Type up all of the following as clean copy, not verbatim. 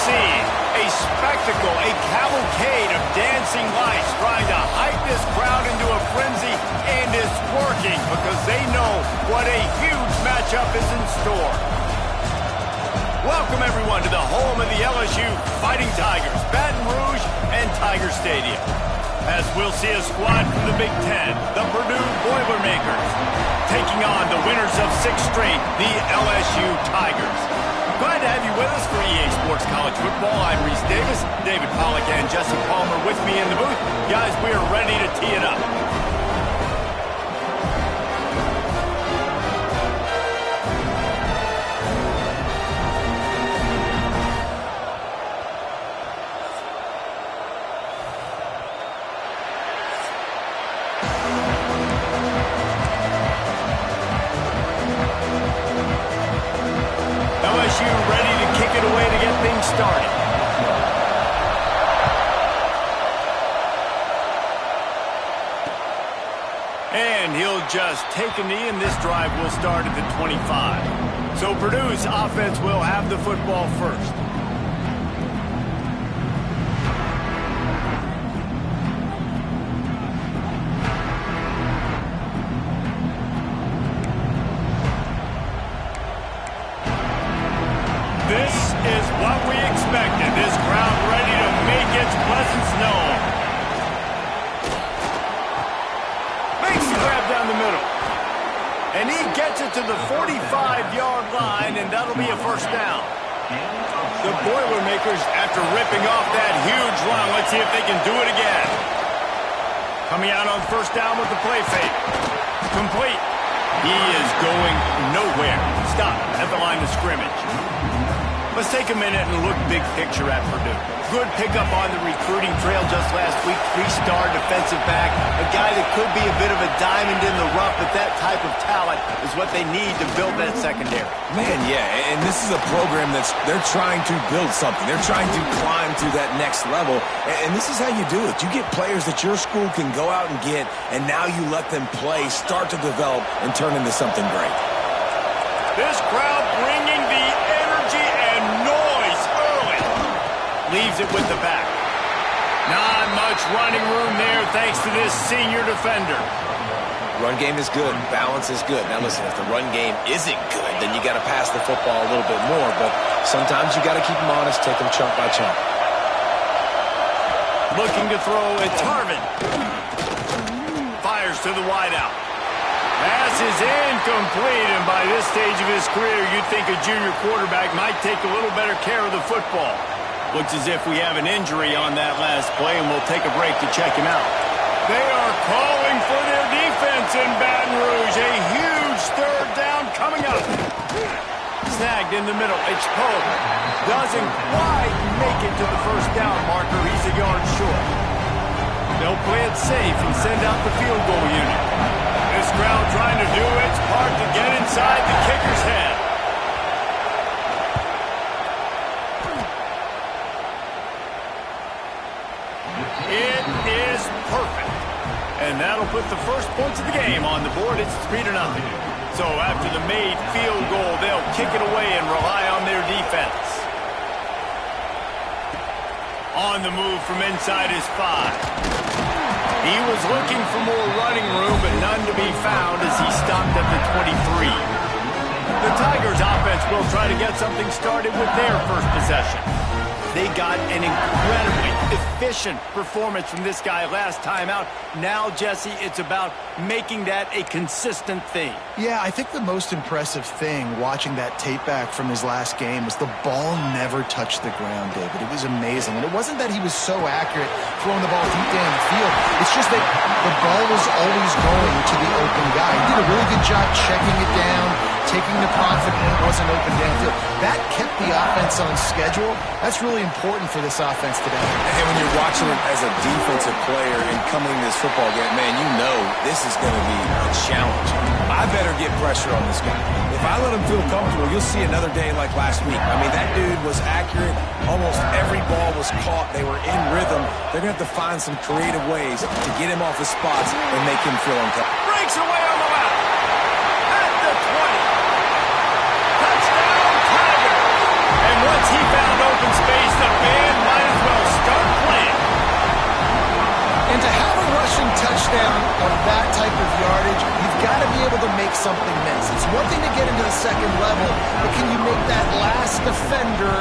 seeing? A spectacle, a cavalcade of dancing lights trying to hype this crowd into a frenzy, and it's working because they know what a huge matchup is in store. Welcome, everyone, to the home of the LSU Fighting Tigers, Baton Rouge and Tiger Stadium. As we'll see a squad from the Big Ten, the Purdue Boilermakers, taking on the winners of 6 straight, the LSU Tigers. Glad to have you with us for EA Sports College Football. I'm Reese Davis, David Pollack and Jesse Palmer with me in the booth. Guys, we are ready to tee it up. LSU ready to kick it away to get things started. And he'll just take a knee, and this drive will start at the 25. So Purdue's offense will have the football first. This is what we expected. This crowd ready to make its presence known. Makes the grab down the middle. And he gets it to the 45-yard line, and that'll be a first down. The Boilermakers, after ripping off that huge run, let's see if they can do it again. Coming out on first down with the play fake. Complete. He is going nowhere. Stop at the line of scrimmage. Let's take a minute and look big picture at Purdue. Good pickup on the recruiting trail just last week. 3-star defensive back. A guy that could be a bit of a diamond in the rough, but that type of talent is what they need to build that secondary. Man, yeah, and this is a program they're trying to build something. They're trying to climb to that next level, and this is how you do it. You get players that your school can go out and get, and now you let them play, start to develop, and turn into something great. This crowd bringing the energy and noise early. Leaves it with the back. Not much running room there thanks to this senior defender. Run game is good. Balance is good. Now listen, if the run game isn't good, then you got to pass the football a little bit more. But sometimes you got to keep them honest, take them chunk by chunk. Looking to throw at Tarvin. Fires to the wideout. Pass is incomplete, and by this stage of his career, you'd think a junior quarterback might take a little better care of the football. Looks as if we have an injury on that last play, and we'll take a break to check him out. They are calling for their defense in Baton Rouge. A huge third down coming up. Snagged in the middle. It's Poe. Doesn't quite make it to the first down marker. He's a yard short. They'll play it safe and send out the field goal unit. This crowd trying to do its part to get inside the kicker's head. It is perfect. And that'll put the first points of the game on the board. It's 3-0. So after the made field goal, they'll kick it away and rely on their defense. On the move from inside his 5. He was looking for more running room, but none to be found as he stopped at the 23. The Tigers' offense will try to get something started with their first possession. They got an incredibly efficient performance from this guy last time out. Now, Jesse, it's about making that a consistent thing. Yeah, I think the most impressive thing watching that tape back from his last game is the ball never touched the ground, David. It was amazing. And it wasn't that he was so accurate throwing the ball deep down the field. It's just that the ball was always going to the open guy. He did a really good job checking it down, taking the profit when it wasn't open downfield. That kept the offense on schedule. That's really important for this offense today. And when you're watching him as a defensive player and coming to this football game, man, you know this is going to be a challenge. I better get pressure on this guy. If I let him feel comfortable, you'll see another day like last week. I mean, that dude was accurate. Almost every ball was caught. They were in rhythm. They're going to have to find some creative ways to get him off his spots and make him feel uncomfortable. Breaks away on the left. At the 20. Touchdown, Tiger. And once he found open space, something miss. It's one thing to get into the second level, but can you make that last defender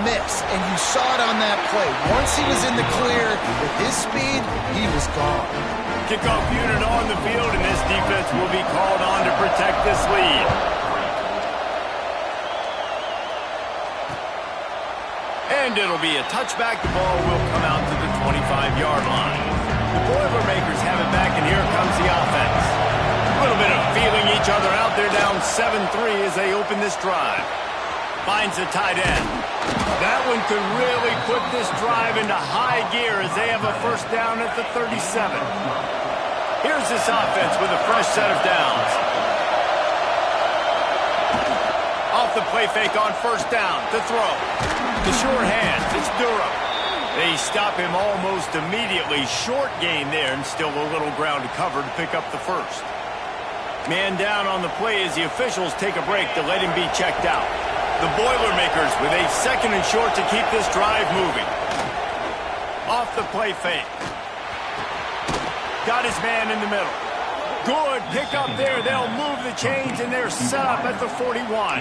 miss? And you saw it on that play. Once he was in the clear, with his speed, he was gone. Kickoff unit on the field, and this defense will be called on to protect this lead. And it'll be a touchback. The ball will come out to the 25-yard line. The Boilermakers have it back, and here comes the offense. A little bit of feeling each other out. They're down 7-3 as they open this drive. Finds the tight end. That one could really put this drive into high gear as they have a first down at the 37. Here's this offense with a fresh set of downs. Off the play fake on first down to throw. The short hand, it's Durham. They stop him almost immediately. Short gain there, and still a little ground to cover to pick up the first. Man down on the play as the officials take a break to let him be checked out. The Boilermakers with a second and short to keep this drive moving. Off the play fake. Got his man in the middle. Good pick up there. They'll move the chains, and they're set up at the 41.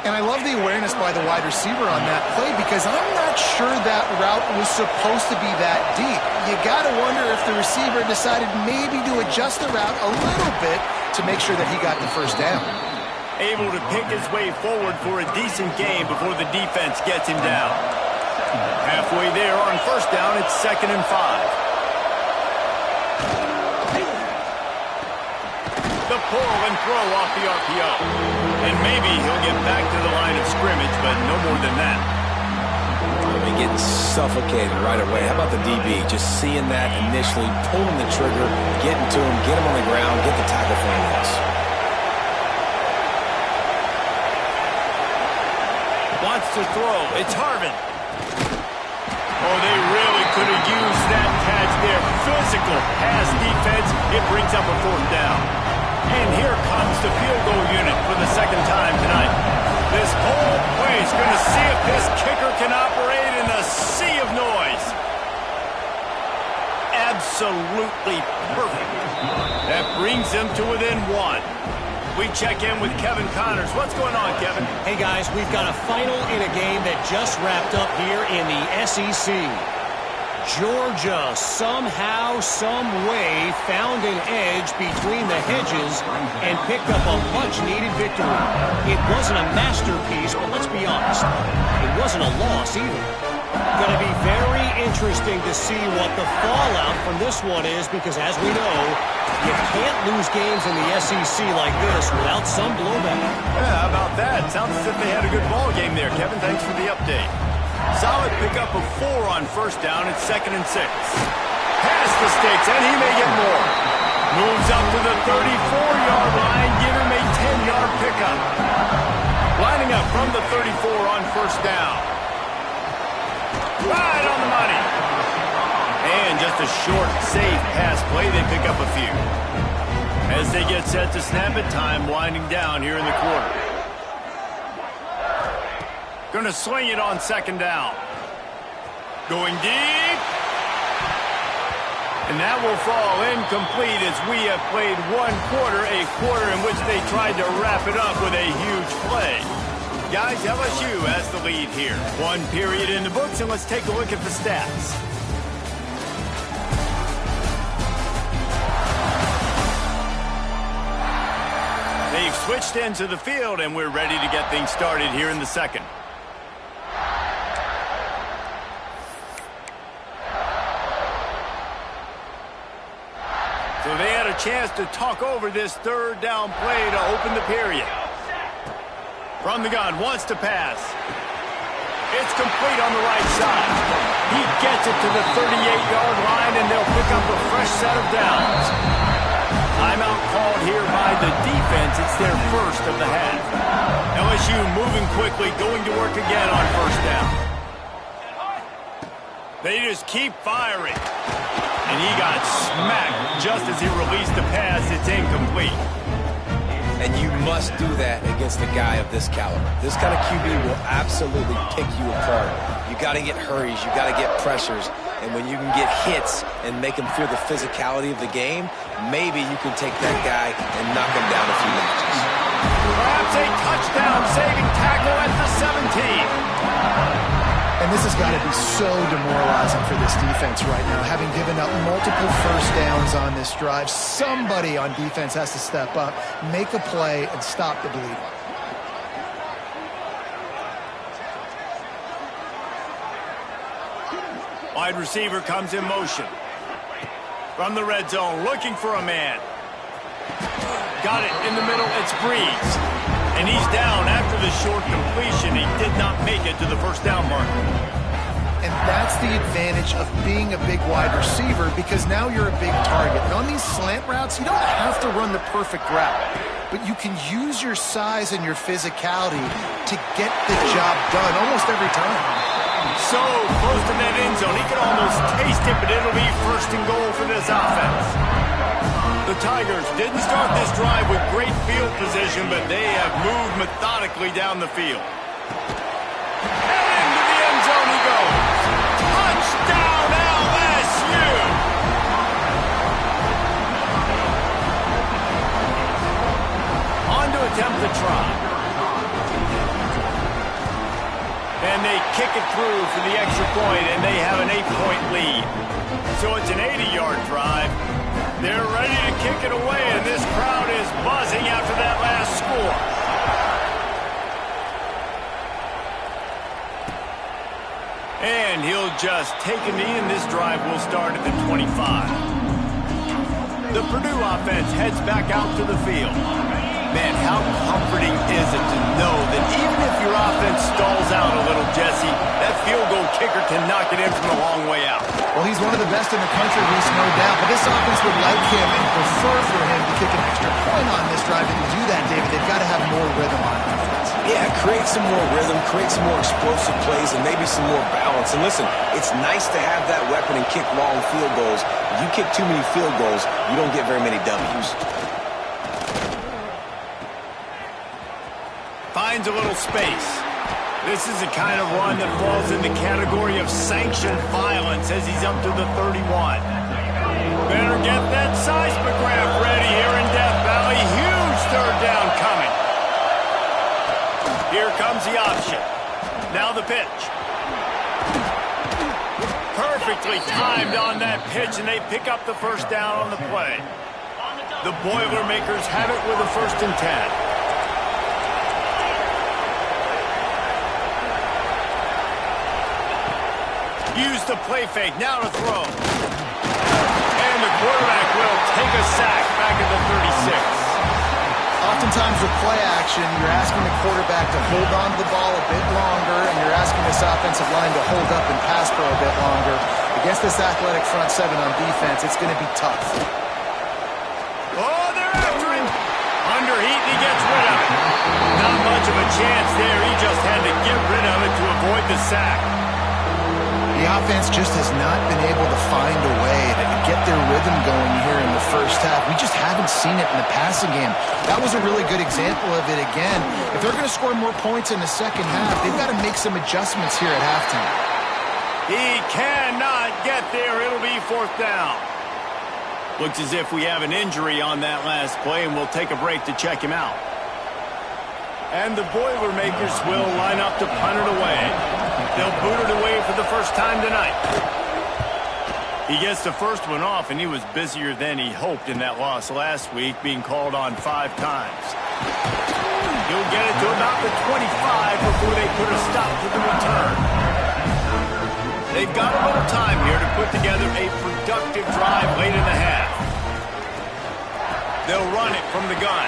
And I love the awareness by the wide receiver on that play because I'm not sure that route was supposed to be that deep. You got to wonder if the receiver decided maybe to adjust the route a little bit to make sure that he got the first down. Able to pick his way forward for a decent gain before the defense gets him down. Halfway there on first down, it's 2nd and 5. The pull and throw off the RPO. And maybe he'll get back to the line of scrimmage, but no more than that. They're getting suffocated right away. How about the DB? Just seeing that initially, pulling the trigger, getting to him, get him on the ground, get the tackle for a loss. Wants to throw. It's Harvin. Oh, they really could have used that catch there. Physical pass defense. It brings up a 4th down. And here comes the field goal unit for the second time tonight. This whole play is going to see if this kicker can operate in a sea of noise. Absolutely perfect. That brings them to within 1. We check in with Kevin Connors. What's going on, Kevin? Hey, guys, we've got a final in a game that just wrapped up here in the SEC. Georgia somehow, some way found an edge between the hedges and picked up a much-needed victory. It wasn't a masterpiece, but let's be honest, it wasn't a loss either. Going to be very interesting to see what the fallout from this one is because, as we know, you can't lose games in the SEC like this without some blowback. Yeah, how about that? Sounds as if they had a good ball game there, Kevin. Thanks for the update. Solid pickup of 4 on first down. It's 2nd and 6. Pass the sticks, and he may get more. Moves up to the 34-yard line. Give him a 10-yard pickup. Lining up from the 34 on first down. Right on the money. And just a short, safe pass play. They pick up a few. As they get set to snap it, time winding down here in the quarter. Going to swing it on 2nd down. Going deep. And that will fall incomplete as we have played 1 quarter, a quarter in which they tried to wrap it up with a huge play. Guys, LSU has the lead here. 1 period in the books, and let's take a look at the stats. They've switched into the field, and we're ready to get things started here in the second. So they had a chance to talk over this 3rd down play to open the period. From the gun, wants to pass. It's complete on the right side. He gets it to the 38-yard line, and they'll pick up a fresh set of downs. Timeout called here by the defense. It's their first of the half. LSU moving quickly, going to work again on first down. They just keep firing. And he got smacked just as he released the pass. It's incomplete. And you must do that against a guy of this caliber. This kind of QB will absolutely pick you apart. You got to get hurries. You got to get pressures. And when you can get hits and make him feel the physicality of the game, maybe you can take that guy and knock him down a few notches. Perhaps a touchdown-saving tackle at the 17. And this has got to be so demoralizing for this defense right now. Having given up multiple first downs on this drive, somebody on defense has to step up, make a play, and stop the bleeding. Wide receiver comes in motion. From the red zone, looking for a man. Got it in the middle, it's Breeze. And he's down after the short completion. He did not make it to the first down marker. And that's the advantage of being a big wide receiver, because now you're a big target. And on these slant routes, you don't have to run the perfect route, but you can use your size and your physicality to get the job done almost every time. So close to that end zone, he can almost taste it, but it'll be first and goal for this offense. The Tigers didn't start this drive with great field position, but they have moved methodically down the field. And into the end zone he goes. Touchdown, LSU! On to attempt the try. And they kick it through for the extra point, and they have an 8-point lead. So it's an 80-yard drive. They're ready to kick it away, and this crowd is buzzing after that last score. And he'll just take a knee, and this drive will start at the 25. The Purdue offense heads back out to the field. Man, how comforting is it to know that even if your offense stalls out a little, Jesse, that field goal kicker can knock it in from a long way out. Well, he's one of the best in the country, Reese, no doubt. But this offense would like him and prefer for him to kick an extra point on this drive. And to do that, David, they've got to have more rhythm on offense. Yeah, create some more rhythm, create some more explosive plays, and maybe some more balance. And listen, it's nice to have that weapon and kick long field goals. If you kick too many field goals, you don't get very many W's. Finds a little space. This is the kind of run that falls in the category of sanctioned violence as he's up to the 31. Better get that seismograph ready here in Death Valley. Huge third down coming. Here comes the option. Now the pitch. Perfectly timed on that pitch, and they pick up the first down on the play. The Boilermakers have it with a 1st and 10. Use the play fake, now to throw. And the quarterback will take a sack back at the 36. Oftentimes with play action, you're asking the quarterback to hold on to the ball a bit longer, and you're asking this offensive line to hold up and pass pro a bit longer. Against this athletic front seven on defense, it's going to be tough. Oh, they're after him. Under heat, and he gets rid of it. Not much of a chance there. He just had to get rid of it to avoid the sack. The offense just has not been able to find a way to get their rhythm going here in the first half. We just haven't seen it in the passing game. That was a really good example of it again. If they're going to score more points in the second half, they've got to make some adjustments here at halftime. He cannot get there. It'll be 4th down. Looks as if we have an injury on that last play, and we'll take a break to check him out. And the Boilermakers will line up to punt it away. They'll boot it away for the first time tonight. He gets the first one off, and he was busier than he hoped in that loss last week, being called on 5 times. He'll get it to about the 25 before they put a stop to the return. They've got a little time here to put together a productive drive late in the half. They'll run it from the gun.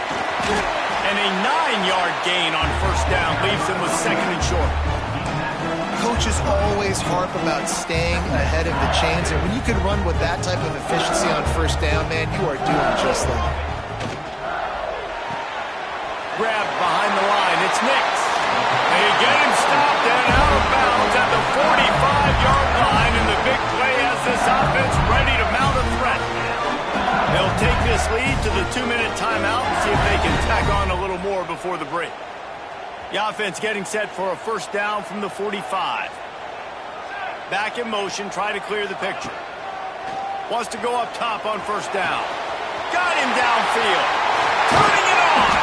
And a 9-yard gain on 1st down leaves them with 2nd and short. Coaches always harp about staying ahead of the chains, and when you can run with that type of efficiency on 1st down, man, you are doing just that. Grabbed behind the line, it's Nix. They get him stopped and out of bounds at the 45-yard line, and the big play has this offense ready to mount a threat. They'll take this lead to the 2-minute timeout and see if they can tack on a little more before the break. The offense getting set for a 1st down from the 45. Back in motion, try to clear the picture. Wants to go up top on first down. Got him downfield. Turning it on.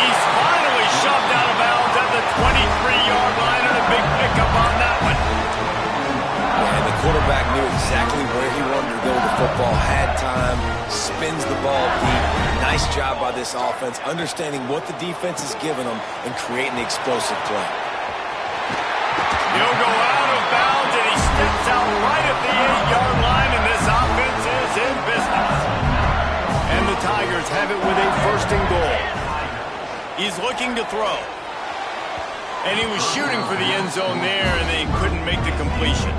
He's finally shoved out of bounds at the 23-yard line, and a big pickup on that one. And the quarterback knew exactly where he wanted to go with the football, had time, spins the ball deep. Nice job by this offense, understanding what the defense is giving them and creating the explosive play. He'll go out of bounds, and he steps out right at the 8-yard line, and this offense is in business. And the Tigers have it with a first and goal. He's looking to throw. And he was shooting for the end zone there, and they couldn't make the completion.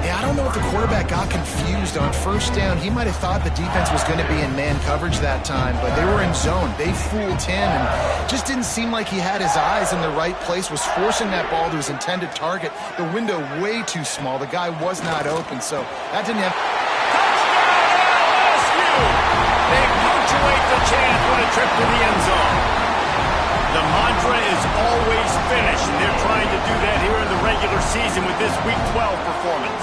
Yeah, I don't know if the quarterback got confused on first down. He might have thought the defense was going to be in man coverage that time, but they were in zone. They fooled him, and just didn't seem like he had his eyes in the right place, was forcing that ball to his intended target. The window way too small. The guy was not open, so that didn't have... Touchdown, LSU! They punctuate the chance with a trip to the end zone. The mantra is always finish, and they're trying to do that here in the regular season with this Week 12 performance.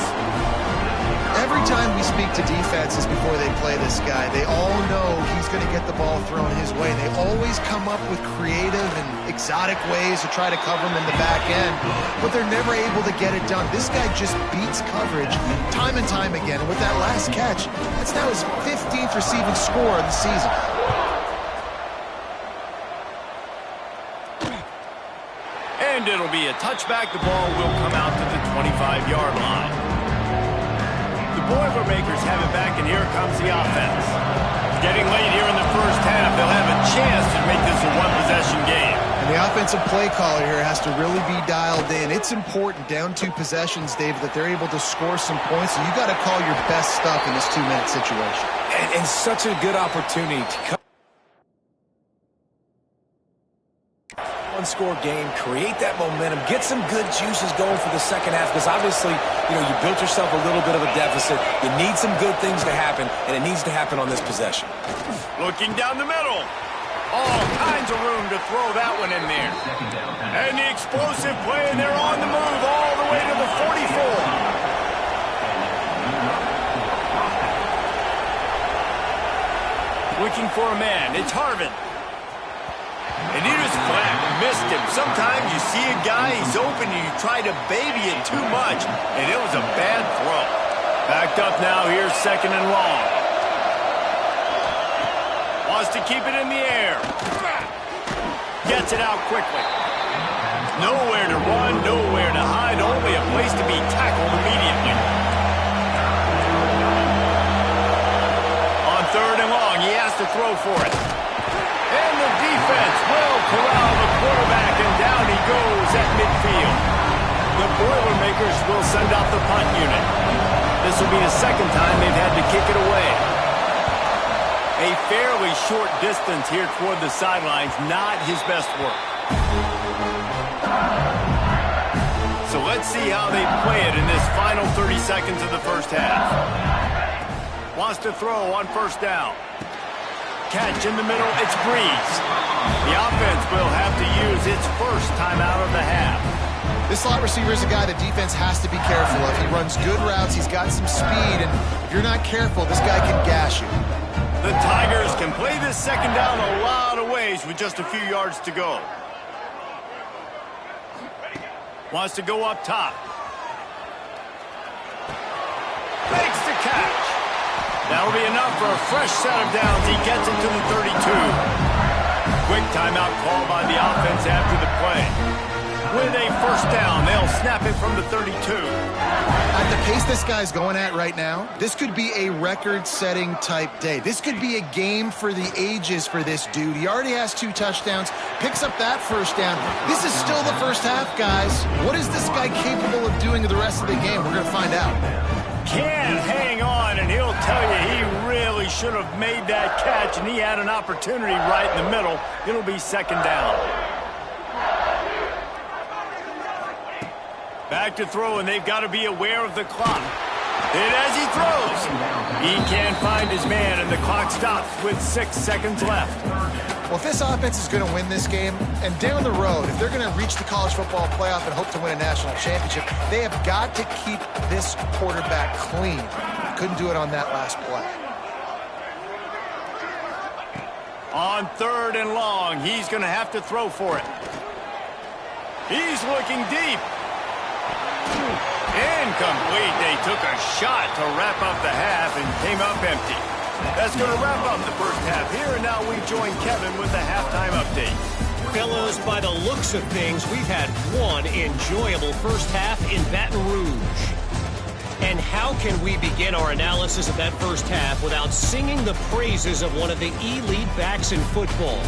Every time we speak to defenses before they play this guy, they all know he's going to get the ball thrown his way. They always come up with creative and exotic ways to try to cover him in the back end, but they're never able to get it done. This guy just beats coverage time and time again. And with that last catch, that's now his 15th receiving score of the season. And it'll be a touchback. The ball will come out to the 25-yard line. The Boilermakers have it back, and here comes the offense. Getting late here in the first half, they'll have a chance to make this a one-possession game. And the offensive play caller here has to really be dialed in. It's important, down 2 possessions, David, that they're able to score some points. So you got to call your best stuff in this 2-minute situation. And such a good opportunity to cut. One-score game, create that momentum, get some good juices going for the second half, because obviously, you built yourself a little bit of a deficit. You need some good things to happen, and it needs to happen on this possession. Looking down the middle. All kinds of room to throw that one in there. And the explosive play, and they're on the move all the way to the 44. Looking for a man. It's Harvin. And he was flat, missed him. Sometimes you see a guy, he's open, and you try to baby it too much, and it was a bad throw. Backed up now, here's second and long. Wants to keep it in the air. Gets it out quickly. Nowhere to run, nowhere to hide, only a place to be tackled immediately. On third and long, he has to throw for it. And the defense will corral the quarterback, and down he goes at midfield. The Boilermakers will send out the punt unit. This will be the second time they've had to kick it away. A fairly short distance here toward the sidelines, not his best work. So let's see how they play it in this final 30 seconds of the first half. Wants to throw on first down. Catch in the middle, it's Breeze. The offense will have to use its first timeout of the half. This slot receiver is a guy the defense has to be careful of. He runs good routes, he's got some speed, and if you're not careful, this guy can gash you. The Tigers can play this second down a lot of ways with just a few yards to go. Wants to go up top. Makes the catch. That'll be enough for a fresh set of downs. He gets it to the 32. Quick timeout call by the offense after the play. With a first down, they'll snap it from the 32. At the pace this guy's going at right now, this could be a record-setting type day. This could be a game for the ages for this dude. He already has 2 touchdowns, picks up that first down. This is still the first half, guys. What is this guy capable of doing the rest of the game? We're going to find out. Can hang on, and he'll tell you he really should have made that catch, and he had an opportunity right in the middle. It'll be second down. Back to throw, and they've got to be aware of the clock. Hit as he throws. He can't find his man, and the clock stops with 6 seconds left. Well, if this offense is going to win this game, and down the road, if they're going to reach the college football playoff and hope to win a national championship, they have got to keep this quarterback clean. Couldn't do it on that last play. On 3rd and long, he's going to have to throw for it. He's looking deep. Incomplete. They took a shot to wrap up the half and came up empty. That's going to wrap up the first half here, and now we join Kevin with the halftime update. Fellas, by the looks of things, we've had one enjoyable first half in Baton Rouge. And how can we begin our analysis of that first half without singing the praises of one of the elite backs in football?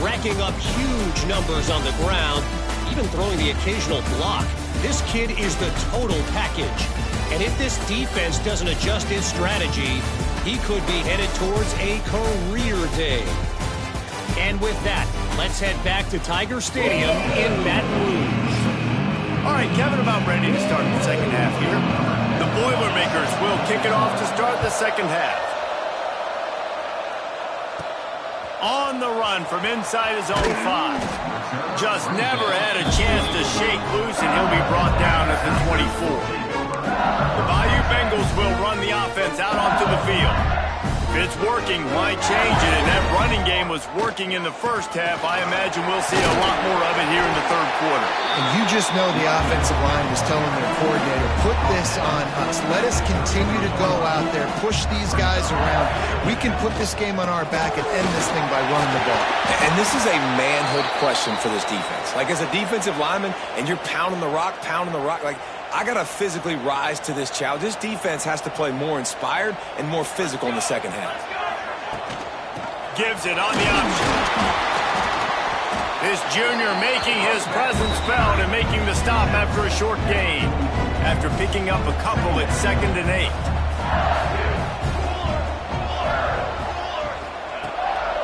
Racking up huge numbers on the ground, even throwing the occasional block. This kid is the total package. And if this defense doesn't adjust its strategy, he could be headed towards a career day. And with that, let's head back to Tiger Stadium in Baton Rouge. All right, Kevin, about ready to start the second half here. The Boilermakers will kick it off to start the second half. On the run from inside his own 5. Just never had a chance to shake loose, and he'll be brought down at the 24. The Bayou Bengals will run the offense out onto the field. If it's working, why change it? And that running game was working in the first half. I imagine we'll see a lot more of it here in the third quarter. And you just know the offensive line was telling their coordinator, put this on us. Let us continue to go out there, push these guys around. We can put this game on our back and end this thing by running the ball. And this is a manhood question for this defense. Like, as a defensive lineman, and you're pounding the rock, like, I got to physically rise to this challenge. This defense has to play more inspired and more physical in the second half. Gives it on the option. This junior making his presence felt and making the stop after a short gain. After picking up a couple at 2nd and 8.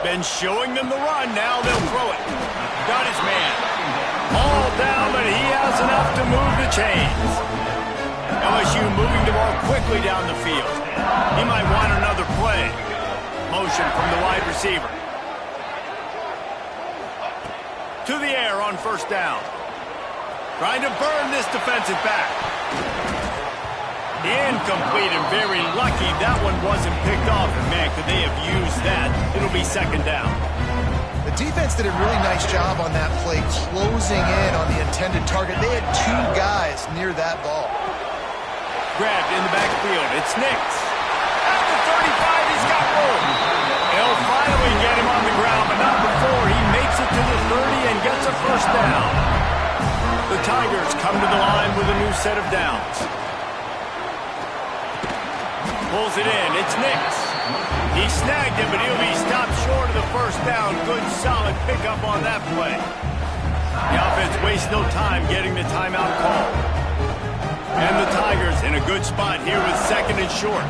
Been showing them the run. Now they'll throw it. Got his man. All down, but he has enough to move the chains. LSU moving the ball quickly down the field. He might want another play. Motion from the wide receiver. To the air on 1st down. Trying to burn this defensive back. Incomplete and very lucky that one wasn't picked off. And man, could they have used that? It'll be 2nd down. The defense did a really nice job on that play, closing in on the intended target. They had 2 guys near that ball. Grabbed in the backfield. It's Nix. At the 35, he's got room. They'll finally get him on the ground, but not before he makes it to the 30 and gets a 1st down. The Tigers come to the line with a new set of downs. Pulls it in. It's Nix. He snagged it, but he'll be stopped short of the 1st down. Good, solid pickup on that play. The offense wastes no time getting the timeout call. And the Tigers in a good spot here with 2nd and short.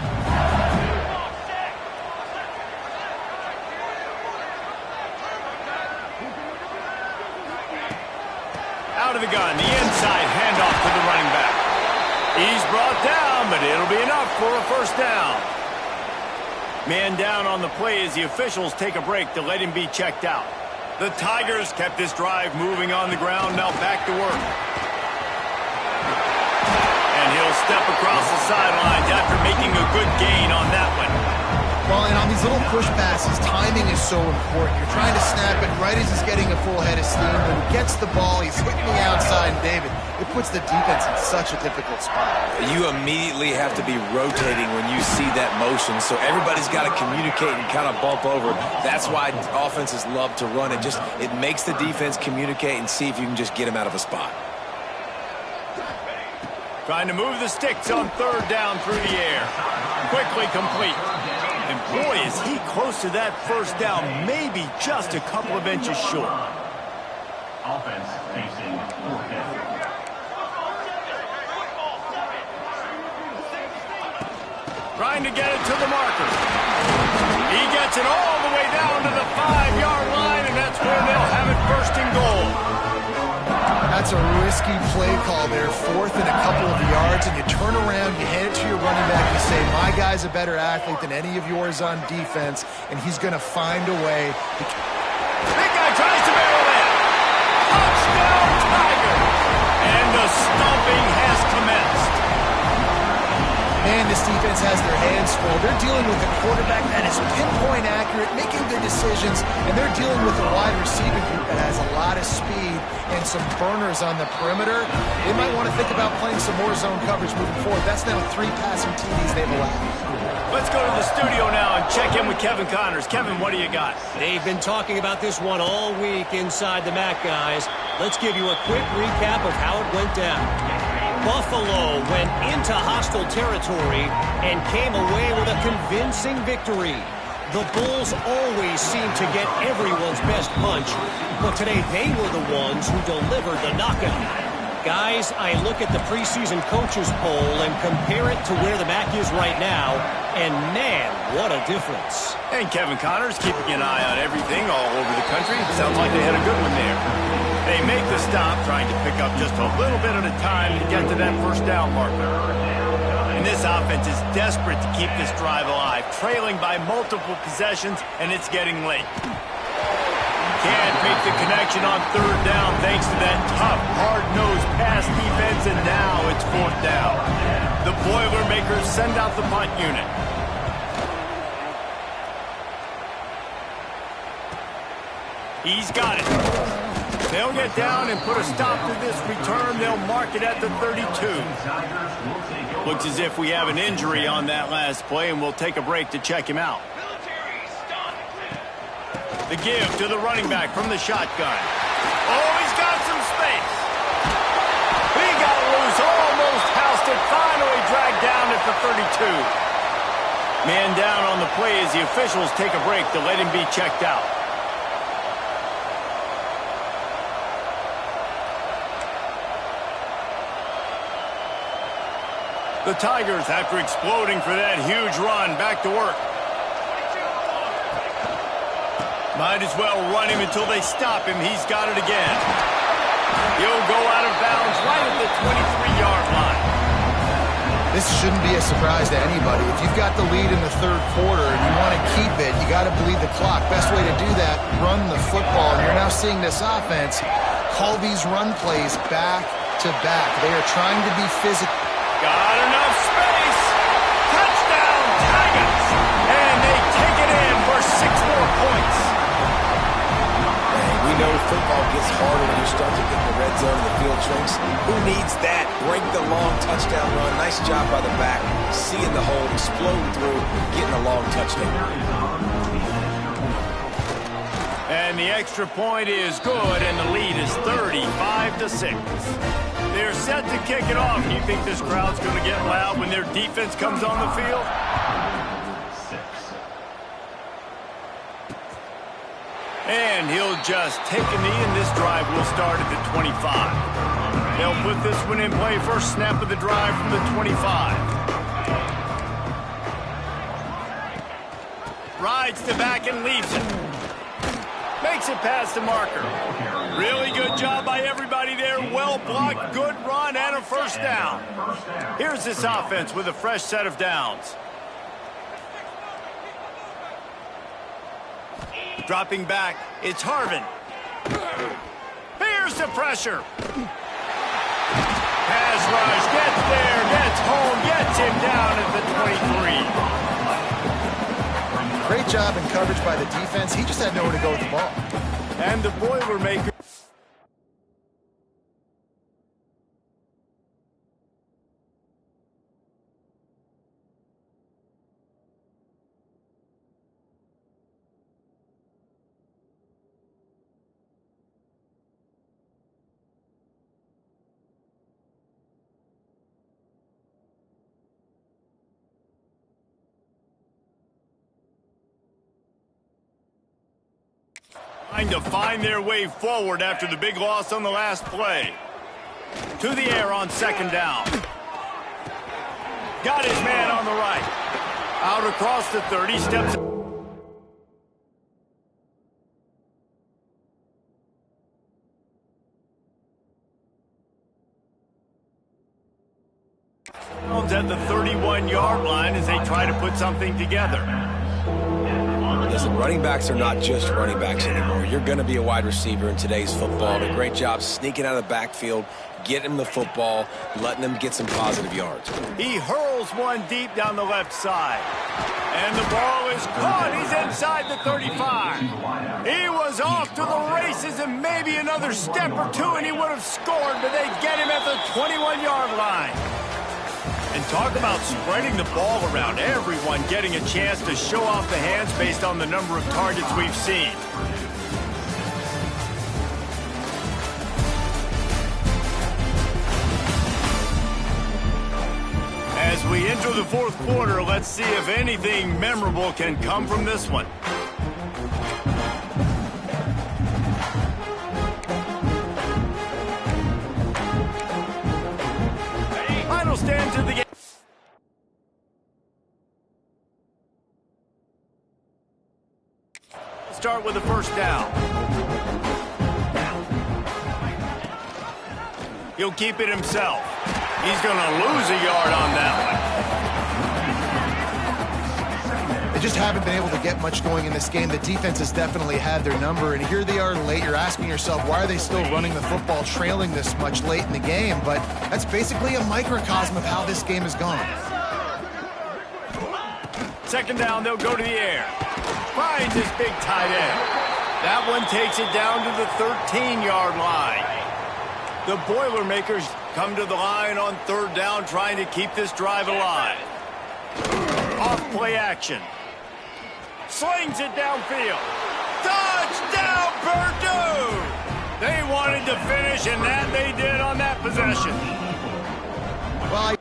Out of the gun, the inside handoff to the running back. He's brought down, but it'll be enough for a 1st down. Man down on the play as the officials take a break to let him be checked out. The Tigers kept this drive moving on the ground, now back to work. And he'll step across the sidelines after making a good gain on that one. Well, and on these little push passes, timing is so important. You're trying to snap it right as he's getting a full head of steam. When he gets the ball, he's hitting the outside, and David, it puts the defense in such a difficult spot. You immediately have to be rotating when you see that motion, so everybody's got to communicate and kind of bump over. That's why offenses love to run it. It makes the defense communicate and see if you can just get him out of a spot. Trying to move the sticks on 3rd down through the air. Quickly complete. And boy, is he close to that 1st down, maybe just a couple of inches short. Offense facing 4th. Trying to get it to the marker. He gets it all the way down to the 5-yard line, and that's where they'll have it 1st and goal. That's a risky play call there, 4th and a couple of yards, and you turn around, you hand it to your running guy's a better athlete than any of yours on defense, and he's going to find a way to... Big guy tries to barrel in. Touchdown, Tigers! And the stomping has commenced. Man, this defense has their hands full. They're dealing with a quarterback that is pinpoint accurate, making good decisions, and they're dealing with a wide receiving group that has a lot of speed and some burners on the perimeter. They might want to think about playing some more zone coverage moving forward. That's now 3 passing TDs they've allowed. Let's go to the studio now and check in with Kevin Connors. Kevin, what do you got? They've been talking about this one all week inside the MAC, guys. Let's give you a quick recap of how it went down. Buffalo went into hostile territory and came away with a convincing victory. The Bulls always seem to get everyone's best punch, but today they were the ones who delivered the knockout. Guys, I look at the preseason coaches poll and compare it to where the MAC is right now, and man, what a difference. And Kevin Connors keeping an eye on everything all over the country. Sounds like they had a good one there. They make the stop, trying to pick up just a little bit at a time to get to that first down marker. And this offense is desperate to keep this drive alive, trailing by multiple possessions, and it's getting late. Can't make the connection on third down thanks to that tough, hard-nosed pass defense, and now it's fourth down. The Boilermakers send out the punt unit. He's got it. They'll get down and put a stop to this return. They'll mark it at the 32. Looks as if we have an injury on that last play, and we'll take a break to check him out. The give to the running back from the shotgun. Oh, he's got some space. He got loose, almost housed it, finally dragged down at the 32. Man down on the play as the officials take a break to let him be checked out. The Tigers, after exploding for that huge run, back to work. Might as well run him until they stop him. He's got it again. He'll go out of bounds right at the 23-yard line. This shouldn't be a surprise to anybody. If you've got the lead in the third quarter and you want to keep it, you got to bleed the clock. Best way to do that, run the football. And you're now seeing this offense call these run plays back to back. They are trying to be physical. Got enough space. Touchdown, Tigers. And they take it in for 6 more points. We know football gets harder when you start to get in the red zone and the field shrinks. Who needs that? Break the long touchdown run. Nice job by the back. Seeing the hole, explode through, getting a long touchdown. And the extra point is good, and the lead is 35-6. They're set to kick it off. Do you think this crowd's going to get loud when their defense comes on the field? And he'll just take a knee, and this drive will start at the 25. They'll put this one in play. First snap of the drive from the 25. Rides to back and leaves it. Makes it past the marker. Really good job by everybody there. Well blocked, good run, and a first down. Here's this offense with a fresh set of downs. Dropping back, it's Harvin. Here's the pressure. Pass rush, gets there, gets home, gets him down at the 23. Great job in coverage by the defense. He just had nowhere to go with the ball. And the Boilermakers. Trying to find their way forward after the big loss on the last play. To the air on second down. Got his man on the right. Out across the 30, steps. downs at the 31-yard line as they try to put something together. Listen, running backs are not just running backs anymore. You're going to be a wide receiver in today's football. Did a great job sneaking out of the backfield, getting him the football, letting him get some positive yards. He hurls one deep down the left side. And the ball is caught. He's inside the 35. He was off to the races and maybe another step or two and he would have scored, but they get him at the 21-yard line. And talk about spreading the ball around. Everyone getting a chance to show off the hands based on the number of targets we've seen. As we enter the fourth quarter, let's see if anything memorable can come from this one. Final stand to the game. Start with the first down. He'll keep it himself. He's going to lose a yard on that one. They just haven't been able to get much going in this game. The defense has definitely had their number, and here they are late. You're asking yourself, why are they still running the football, trailing this much late in the game? But that's basically a microcosm of how this game has gone. Second down, they'll go to the air. Finds his big tight end. That one takes it down to the 13-yard line. The Boilermakers come to the line on third down, trying to keep this drive alive. Off play action. Slings it downfield. Touchdown, Purdue! They wanted to finish, and that they did on that possession. Well,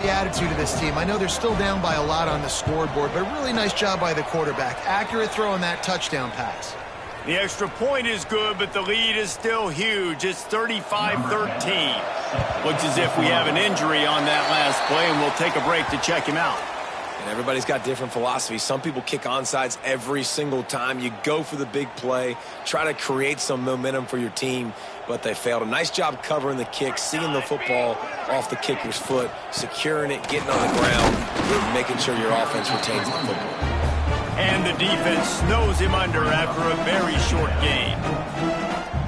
the attitude of this team. I know they're still down by a lot on the scoreboard, but a really nice job by the quarterback. Accurate throw on that touchdown pass. The extra point is good, but the lead is still huge. It's 35-13. Looks as if we have an injury on that last play, and we'll take a break to check him out. And everybody's got different philosophies. Some people kick onside every single time. You go for the big play, try to create some momentum for your team, but they failed. A nice job covering the kick, seeing the football off the kicker's foot, securing it, getting on the ground, making sure your offense retains the football. And the defense snows him under after a very short gain.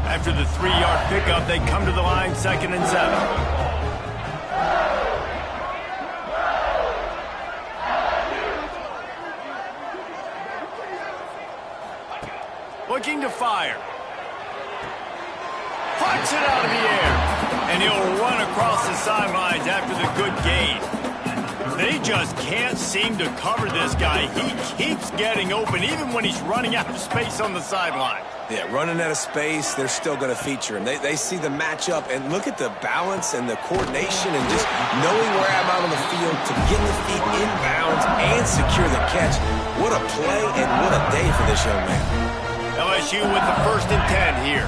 After the 3-yard pickup, they come to the line 2nd and 7. Looking to fire. Punch it out of the air. And he'll run across the sidelines after the good gain. They just can't seem to cover this guy. He keeps getting open even when he's running out of space on the sideline. Yeah, running out of space, they're still going to feature him. They see the matchup, and look at the balance and the coordination and just knowing where I'm out on the field to get the feet inbounds and secure the catch. What a play and what a day for this young man. LSU with the 1st and 10 here.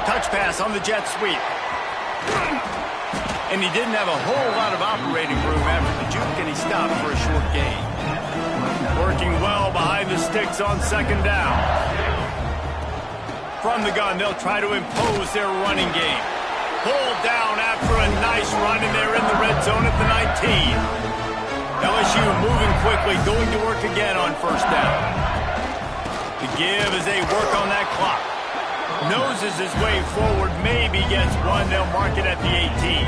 Touch pass on the jet sweep. And he didn't have a whole lot of operating room after the juke, and he stopped for a short gain. Working well behind the sticks on 2nd down. From the gun, they'll try to impose their running game. Pulled down after a nice run, and they're in the red zone at the 19. LSU moving quickly, going to work again on 1st down. To give as they work on that clock. Noses his way forward, maybe gets one. They'll mark it at the 18.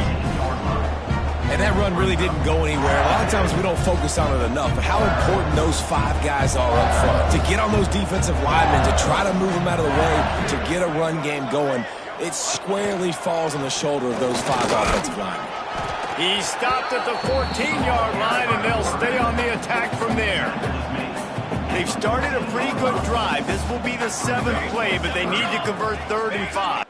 And that run really didn't go anywhere. A lot of times we don't focus on it enough, but how important those 5 guys are up front. To get on those defensive linemen, to try to move them out of the way, to get a run game going, it squarely falls on the shoulder of those 5 offensive linemen. He stopped at the 14-yard line, and they'll stay on the attack from there. They've started a pretty good drive. This will be the 7th play, but they need to convert 3rd and 5.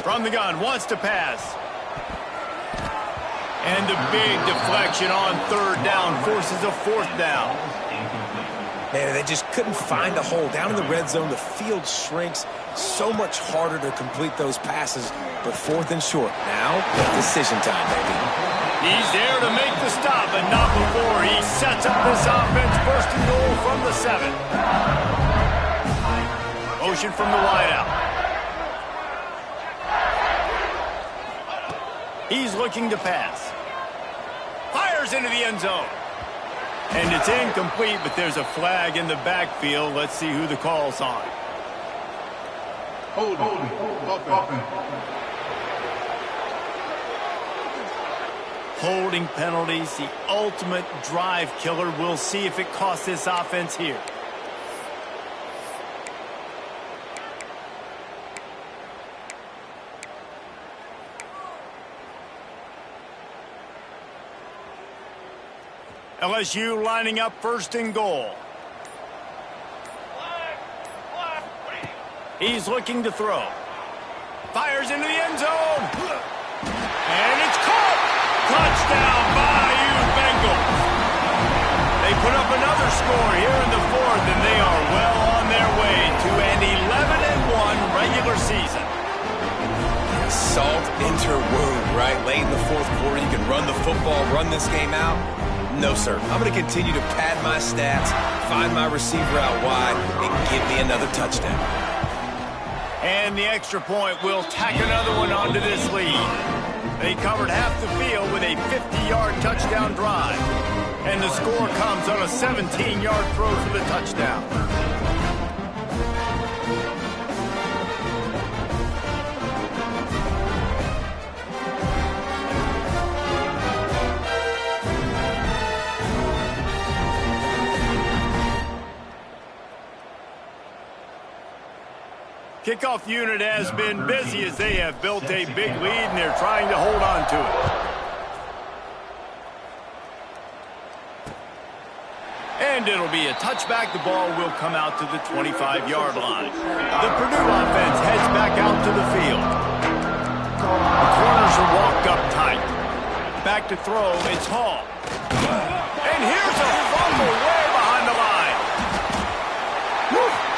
From the gun, wants to pass. And the big deflection on third down forces a fourth down. Man, they just couldn't find a hole. Down in the red zone, the field shrinks. So much harder to complete those passes. But fourth and short. Now, decision time, baby. He's there to make the stop, but not before he sets up this offense. First and goal from the 7. Motion from the wideout. He's looking to pass. Fires into the end zone. And it's incomplete, but there's a flag in the backfield. Let's see who the call's on. Hold. Holding penalties, the ultimate drive killer. We'll see if it costs this offense here. LSU lining up first and goal. He's looking to throw. Fires into the end zone. And it's caught. Touchdown, Bayou Bengals. They put up another score here in the fourth, and they are well on their way to an 11-1 regular season. Salt into wound, right? Late in the fourth quarter, you can run the football, run this game out. No, sir. I'm going to continue to pad my stats, find my receiver out wide, and give me another touchdown. And the extra point will tack another one onto this lead. They covered half the field with a 50-yard touchdown drive. And the score comes on a 17-yard throw for the touchdown. Kickoff unit has been busy as they have built a big lead, and they're trying to hold on to it. And it'll be a touchback. The ball will come out to the 25-yard line. The Purdue offense heads back out to the field. The corners are walked up tight. Back to throw, it's Hall. And here's a fumble way behind the line.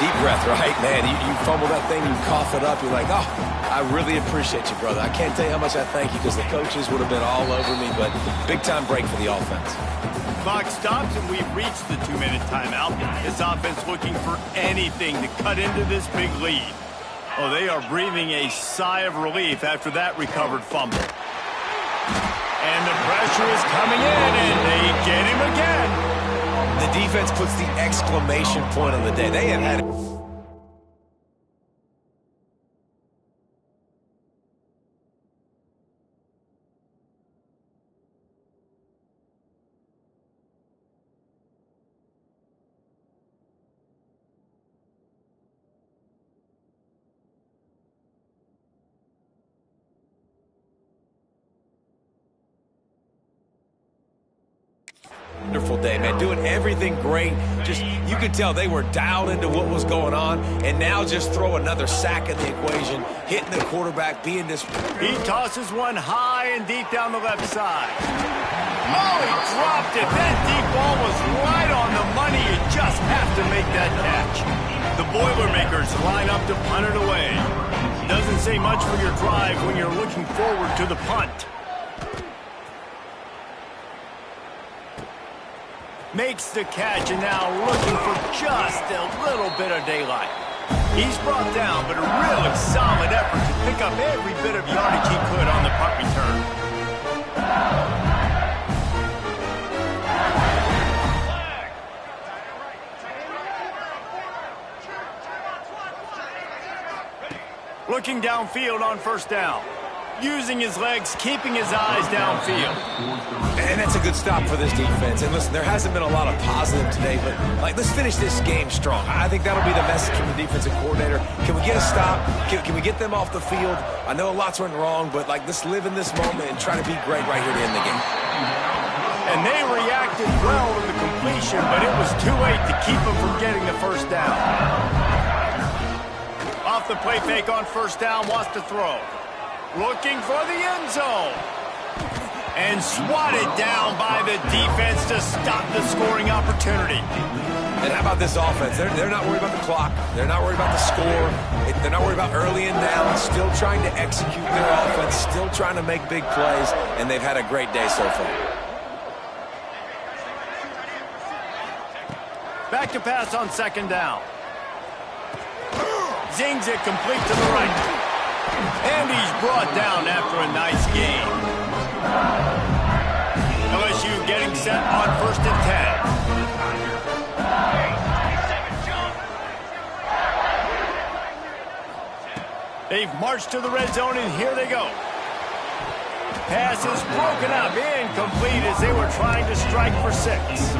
Deep breath, right, man? You fumble that thing, you cough it up, you're like, oh, I really appreciate you, brother. I can't tell you how much I thank you because the coaches would have been all over me, but big-time break for the offense. Clock stops, and we've reached the 2-minute timeout. This offense looking for anything to cut into this big lead. Oh, they are breathing a sigh of relief after that recovered fumble. And the pressure is coming in, and they get him again. The defense puts the exclamation point on the day. They have had it. Wonderful day, man. Doing everything great. Just, you could tell they were dialed into what was going on, and now just throw another sack in the equation, hitting the quarterback, being this. He tosses one high and deep down the left side. Oh, he dropped it. That deep ball was right on the money. You just have to make that catch. The Boilermakers line up to punt it away. Doesn't say much for your drive when you're looking forward to the punt. Makes the catch, and now looking for just a little bit of daylight. He's brought down, but a really solid effort to pick up every bit of yardage he could on the punt return. Looking downfield on first down. Using his legs, keeping his eyes downfield. And that's a good stop for this defense. And listen, there hasn't been a lot of positive today, but let's finish this game strong. I think that'll be the message from the defensive coordinator. Can we get a stop? Can we get them off the field? I know lots went wrong, but let's live in this moment and try to be great right here to end the game. And they reacted well to the completion, but it was too late to keep them from getting the first down. Off the play fake on first down, wants to throw. Looking for the end zone. And swatted down by the defense to stop the scoring opportunity. And how about this offense? They're not worried about the clock. They're not worried about the score. They're not worried about early and down. Still trying to execute their offense. Still trying to make big plays. And they've had a great day so far. Back to pass on second down. Zings it complete to the right. And he's brought down after a nice gain. LSU getting set on 1st and 10. They've marched to the red zone, and here they go. Pass is broken up, incomplete as they were trying to strike for 6.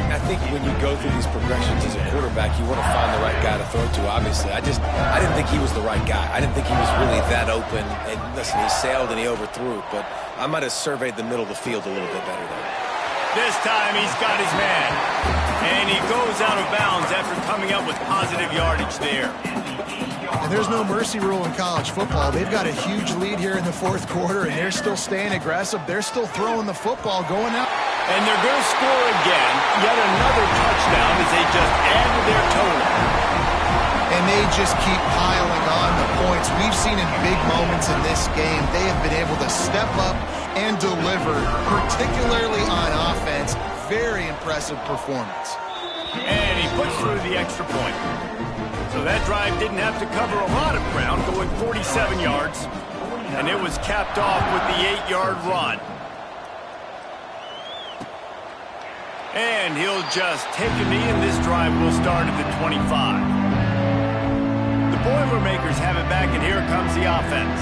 I think when you go through these progressions as a quarterback, you want to find the right guy to throw to, obviously. I didn't think he was the right guy. I didn't think he was really that open. And listen, he sailed and he overthrew it, but I might have surveyed the middle of the field a little bit better there. This time he's got his man. And he goes out of bounds after coming up with positive yardage there. And there's no mercy rule in college football. They've got a huge lead here in the 4th quarter, and they're still staying aggressive. They're still throwing the football, going out. And they're going to score again. Yet another touchdown as they just add to their total. And they just keep piling on the points. We've seen in big moments in this game, they have been able to step up and deliver, particularly on offense. Very impressive performance. And he puts through the extra point. So that drive didn't have to cover a lot of ground, going 47 yards. And it was capped off with the 8-yard run. And he'll just take a knee, and this drive will start at the 25. The Boilermakers have it back, and here comes the offense.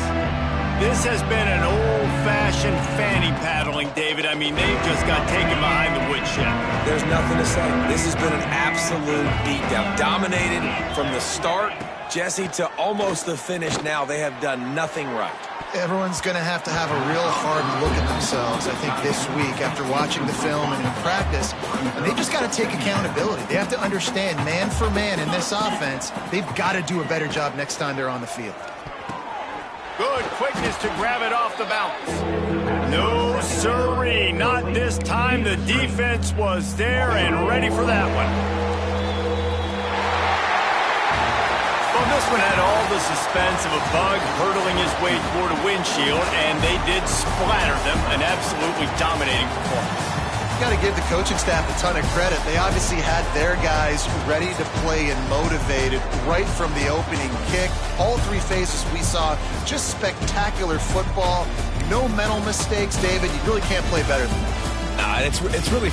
This has been an old-fashioned fanny paddling, David. I mean, they've just got taken behind the woodshed. There's nothing to say. This has been an absolute beatdown. Dominated from the start, Jesse, to almost the finish now. They have done nothing right. Everyone's going to have a real hard look at themselves, I think, this week after watching the film and in practice. And they just got to take accountability. They have to understand, man for man in this offense, they've got to do a better job next time they're on the field. Good quickness to grab it off the bounce. No, sirree, not this time. The defense was there and ready for that one. Well, this one had all the suspense of a bug hurtling his way toward a windshield, and they did splatter them. An absolutely dominating performance. Got to give the coaching staff a ton of credit. They obviously had their guys ready to play and motivated right from the opening kick. All 3 phases we saw, just spectacular football. No mental mistakes, David. You really can't play better than that. Nah, it's really